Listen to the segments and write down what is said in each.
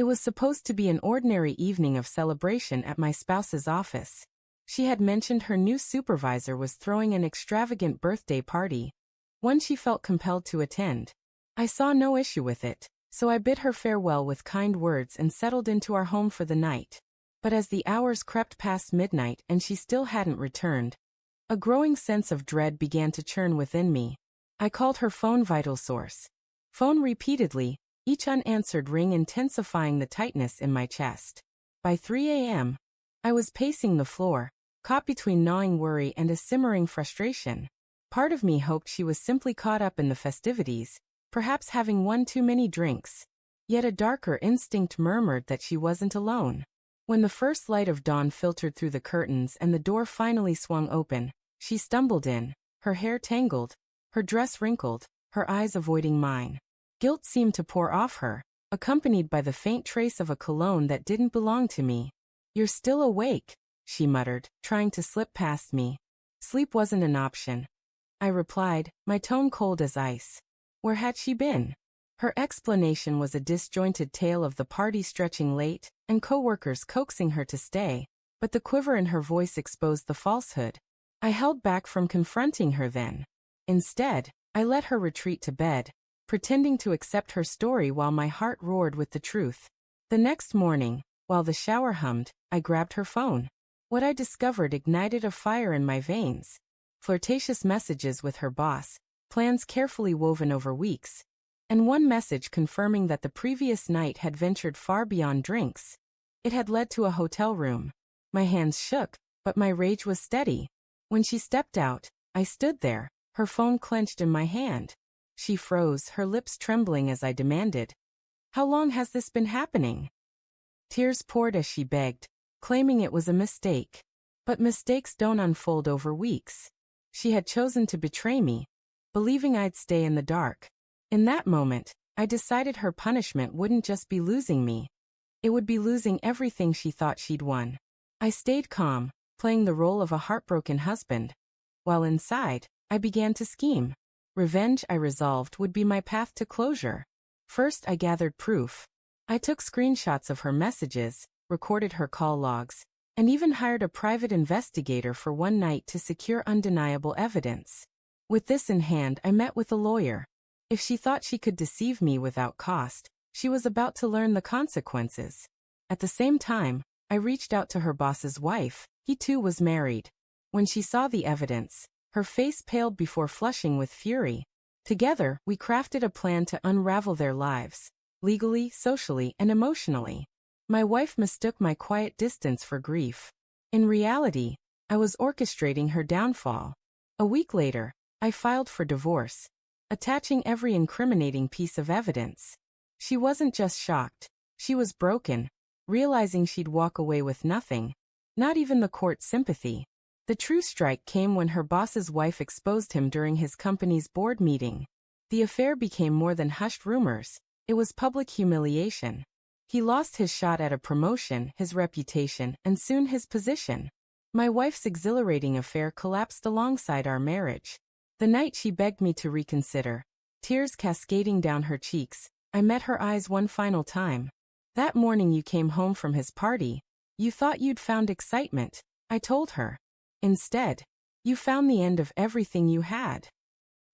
It was supposed to be an ordinary evening of celebration at my spouse's office. She had mentioned her new supervisor was throwing an extravagant birthday party, one she felt compelled to attend. I saw no issue with it, so I bid her farewell with kind words and settled into our home for the night. But as the hours crept past midnight and she still hadn't returned, a growing sense of dread began to churn within me. I called her phone vital source. Phone repeatedly, each unanswered ring intensifying the tightness in my chest. By 3 a.m., I was pacing the floor, caught between gnawing worry and a simmering frustration. Part of me hoped she was simply caught up in the festivities, perhaps having one too many drinks. Yet a darker instinct murmured that she wasn't alone. When the first light of dawn filtered through the curtains and the door finally swung open, she stumbled in, her hair tangled, her dress wrinkled, her eyes avoiding mine. Guilt seemed to pour off her, accompanied by the faint trace of a cologne that didn't belong to me. "You're still awake," she muttered, trying to slip past me. Sleep wasn't an option, I replied, my tone cold as ice. Where had she been? Her explanation was a disjointed tale of the party stretching late, and coworkers coaxing her to stay, but the quiver in her voice exposed the falsehood. I held back from confronting her then. Instead, I let her retreat to bed, pretending to accept her story while my heart roared with the truth. The next morning, while the shower hummed, I grabbed her phone. What I discovered ignited a fire in my veins. Flirtatious messages with her boss, plans carefully woven over weeks, and one message confirming that the previous night had ventured far beyond drinks. It had led to a hotel room. My hands shook, but my rage was steady. When she stepped out, I stood there, her phone clenched in my hand. She froze, her lips trembling as I demanded, "How long has this been happening?" Tears poured as she begged, claiming it was a mistake. But mistakes don't unfold over weeks. She had chosen to betray me, believing I'd stay in the dark. In that moment, I decided her punishment wouldn't just be losing me. It would be losing everything she thought she'd won. I stayed calm, playing the role of a heartbroken husband, while inside, I began to scheme. Revenge, I resolved, would be my path to closure. First, I gathered proof. I took screenshots of her messages, recorded her call logs, and even hired a private investigator for one night to secure undeniable evidence. With this in hand, I met with a lawyer. If she thought she could deceive me without cost, she was about to learn the consequences. At the same time, I reached out to her boss's wife. He too was married. When she saw the evidence, her face paled before flushing with fury. Together, we crafted a plan to unravel their lives, legally, socially, and emotionally. My wife mistook my quiet distance for grief. In reality, I was orchestrating her downfall. A week later, I filed for divorce, attaching every incriminating piece of evidence. She wasn't just shocked, she was broken, realizing she'd walk away with nothing, not even the court sympathy. The true strike came when her boss's wife exposed him during his company's board meeting. The affair became more than hushed rumors, it was public humiliation. He lost his shot at a promotion, his reputation, and soon his position. My wife's exhilarating affair collapsed alongside our marriage. The night she begged me to reconsider, tears cascading down her cheeks, I met her eyes one final time. "That morning you came home from his party, you thought you'd found excitement," I told her. "Instead, you found the end of everything you had."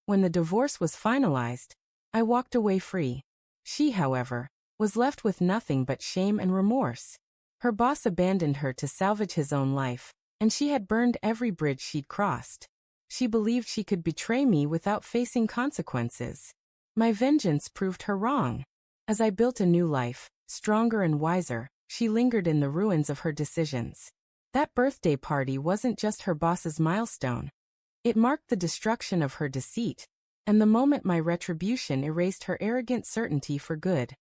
When the divorce was finalized, I walked away free. She, however, was left with nothing but shame and remorse. Her boss abandoned her to salvage his own life, and she had burned every bridge she'd crossed. She believed she could betray me without facing consequences. My vengeance proved her wrong. As I built a new life, stronger and wiser, she lingered in the ruins of her decisions. That birthday party wasn't just her boss's milestone. It marked the destruction of her deceit, and the moment my retribution erased her arrogant certainty for good.